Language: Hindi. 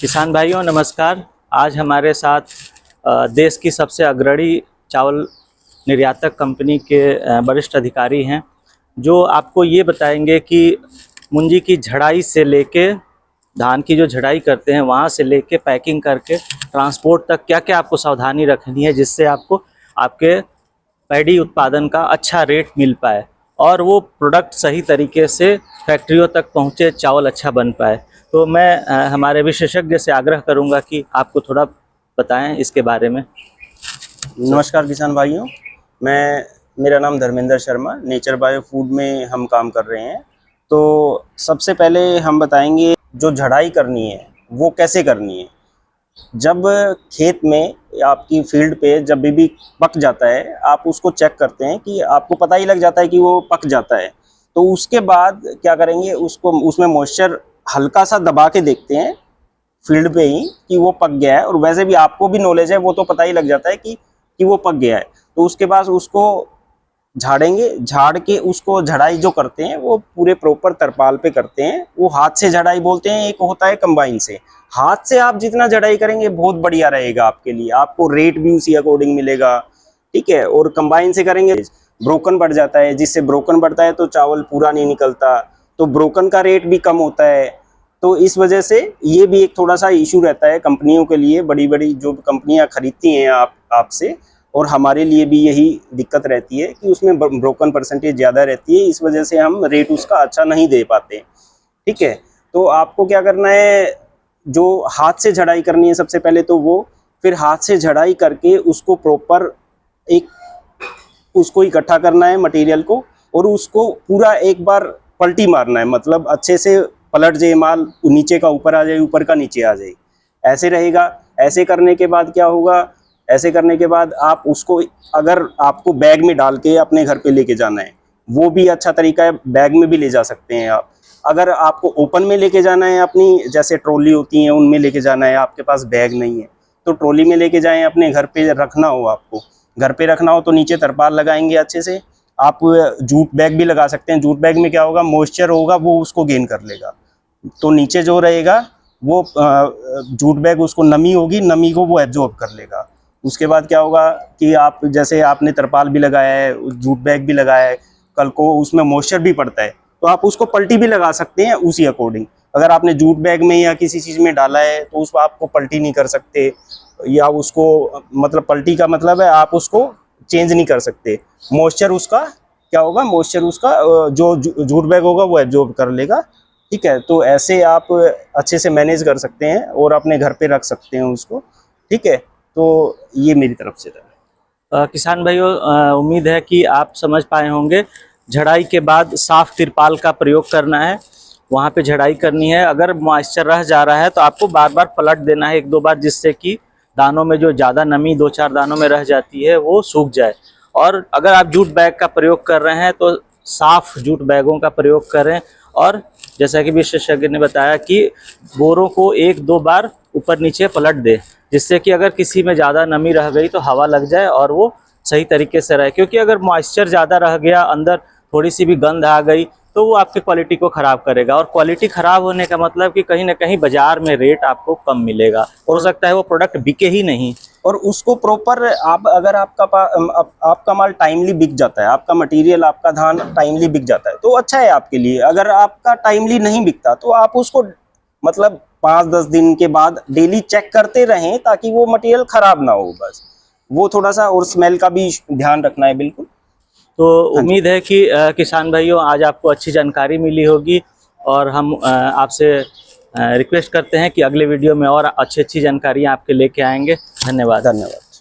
किसान भाइयों नमस्कार। आज हमारे साथ देश की सबसे अग्रणी चावल निर्यातक कंपनी के वरिष्ठ अधिकारी हैं, जो आपको ये बताएंगे कि मुंजी की झड़ाई से लेके धान की जो झड़ाई करते हैं वहाँ से लेके पैकिंग करके ट्रांसपोर्ट तक क्या क्या आपको सावधानी रखनी है, जिससे आपको आपके पैडी उत्पादन का अच्छा रेट मिल पाए और वो प्रोडक्ट सही तरीके से फैक्ट्रियों तक पहुँचे, चावल अच्छा बन पाए। तो मैं हमारे विशेषज्ञ से आग्रह करूंगा कि आपको थोड़ा बताएं इसके बारे में। नमस्कार किसान भाइयों, मेरा नाम Dharmendra Sharma, nature bio food में हम काम कर रहे हैं। तो सबसे पहले हम बताएंगे जो झड़ाई करनी है वो कैसे करनी है। जब खेत में आपकी फील्ड पे जब भी पक जाता है, आप उसको चेक करते हैं कि आपको पता ही लग जाता है कि वो पक जाता है। तो उसके बाद क्या करेंगे, उसको उसमें मॉइस्चर हल्का सा दबा के देखते हैं फील्ड पे ही कि वो पक गया है। और वैसे भी आपको भी नॉलेज है, वो तो पता ही लग जाता है कि वो पक गया है। तो उसके बाद उसको झाड़ेंगे, झाड़ के उसको झड़ाई जो करते हैं वो पूरे प्रॉपर तरपाल पे करते हैं। वो हाथ से झड़ाई बोलते हैं, एक होता है कंबाइन से। हाथ से आप जितना झड़ाई करेंगे बहुत बढ़िया रहेगा आपके लिए, आपको रेट भी उसी अकॉर्डिंग मिलेगा, ठीक है। और कंबाइन से करेंगे ब्रोकन बढ़ जाता है, जिससे ब्रोकन बढ़ता है तो चावल पूरा नहीं निकलता, तो ब्रोकन का रेट भी कम होता है। तो इस वजह से ये भी एक थोड़ा सा इशू रहता है कंपनियों के लिए, बड़ी बड़ी जो कंपनियां खरीदती हैं आपसे, और हमारे लिए भी यही दिक्कत रहती है कि उसमें ब्रोकन परसेंटेज ज़्यादा रहती है। इस वजह से हम रेट उसका अच्छा नहीं दे पाते, ठीक है। तो आपको क्या करना है, जो हाथ से झड़ाई करनी है सबसे पहले तो वो, फिर हाथ से झड़ाई करके उसको प्रॉपर उसको इकट्ठा करना है मटेरियल को, और उसको पूरा एक बार पलटी मारना है, मतलब अच्छे से पलट जाए माल, नीचे का ऊपर आ जाए, ऊपर का नीचे आ जाए, ऐसे रहेगा। ऐसे करने के बाद क्या होगा, ऐसे करने के बाद आप उसको, अगर आपको बैग में डाल के अपने घर पे लेके जाना है वो भी अच्छा तरीका है, बैग में भी ले जा सकते हैं आप। अगर आपको ओपन में लेके जाना है, अपनी जैसे ट्रॉली होती है उनमें लेके जाना है, आपके पास बैग नहीं है तो ट्रॉली में लेके जाएं, अपने घर पे रखना हो, आपको घर पे रखना हो तो नीचे तरपाल लगाएंगे अच्छे से। आप जूट बैग भी लगा सकते हैं। जूट बैग में क्या होगा, मॉइस्चर होगा वो उसको गेन कर लेगा, तो नीचे जो रहेगा वो जूट बैग, उसको नमी होगी, नमी को वो एब्जॉर्ब कर लेगा। उसके बाद क्या होगा कि आप जैसे आपने तरपाल भी लगाया है, जूट बैग भी लगाया है, कल को उसमें मॉइस्चर भी पड़ता है तो आप उसको पलटी भी लगा सकते हैं उसी अकॉर्डिंग। अगर आपने जूट बैग में या किसी चीज़ में डाला है तो उसको आपको पलटी नहीं कर सकते, या उसको मतलब पलटी का मतलब है आप उसको चेंज नहीं कर सकते। मॉइस्चर उसका क्या होगा, मॉइस्चर उसका जो जूट बैग होगा वो एब्जॉर्ब कर लेगा, ठीक है। तो ऐसे आप अच्छे से मैनेज कर सकते हैं और अपने घर पे रख सकते हैं उसको, ठीक है। तो ये मेरी तरफ से था। किसान भाइयों, उम्मीद है कि आप समझ पाए होंगे। झड़ाई के बाद साफ तिरपाल का प्रयोग करना है, वहाँ पे झड़ाई करनी है। अगर मॉइस्चर रह जा रहा है तो आपको बार बार पलट देना है, एक दो बार, जिससे कि दानों में जो ज़्यादा नमी दो चार दानों में रह जाती है वो सूख जाए। और अगर आप जूट बैग का प्रयोग कर रहे हैं तो साफ जूट बैगों का प्रयोग करें। और जैसा कि विशेषज्ञ ने बताया कि बोरों को एक दो बार ऊपर नीचे पलट दे, जिससे कि अगर किसी में ज़्यादा नमी रह गई तो हवा लग जाए और वो सही तरीके से रहे। क्योंकि अगर मॉइस्चर ज़्यादा रह गया, अंदर थोड़ी सी भी गंध आ गई तो वो आपकी क्वालिटी को ख़राब करेगा, और क्वालिटी ख़राब होने का मतलब कि कहीं ना कहीं बाज़ार में रेट आपको कम मिलेगा, हो सकता है वो प्रोडक्ट बिके ही नहीं। और उसको प्रॉपर आप, अगर आपका माल टाइमली बिक जाता है, आपका मटेरियल, आपका धान टाइमली बिक जाता है तो अच्छा है आपके लिए। अगर आपका टाइमली नहीं बिकता तो आप उसको मतलब 5-10 दिन के बाद डेली चेक करते रहें, ताकि वो मटेरियल खराब ना हो, बस वो थोड़ा सा। और स्मेल का भी ध्यान रखना है, बिल्कुल। तो उम्मीद है कि किसान भाइयों आज आपको अच्छी जानकारी मिली होगी, और हम आपसे रिक्वेस्ट करते हैं कि अगले वीडियो में और अच्छी अच्छी जानकारियाँ आपके लेके आएंगे। धन्यवाद। धन्यवाद।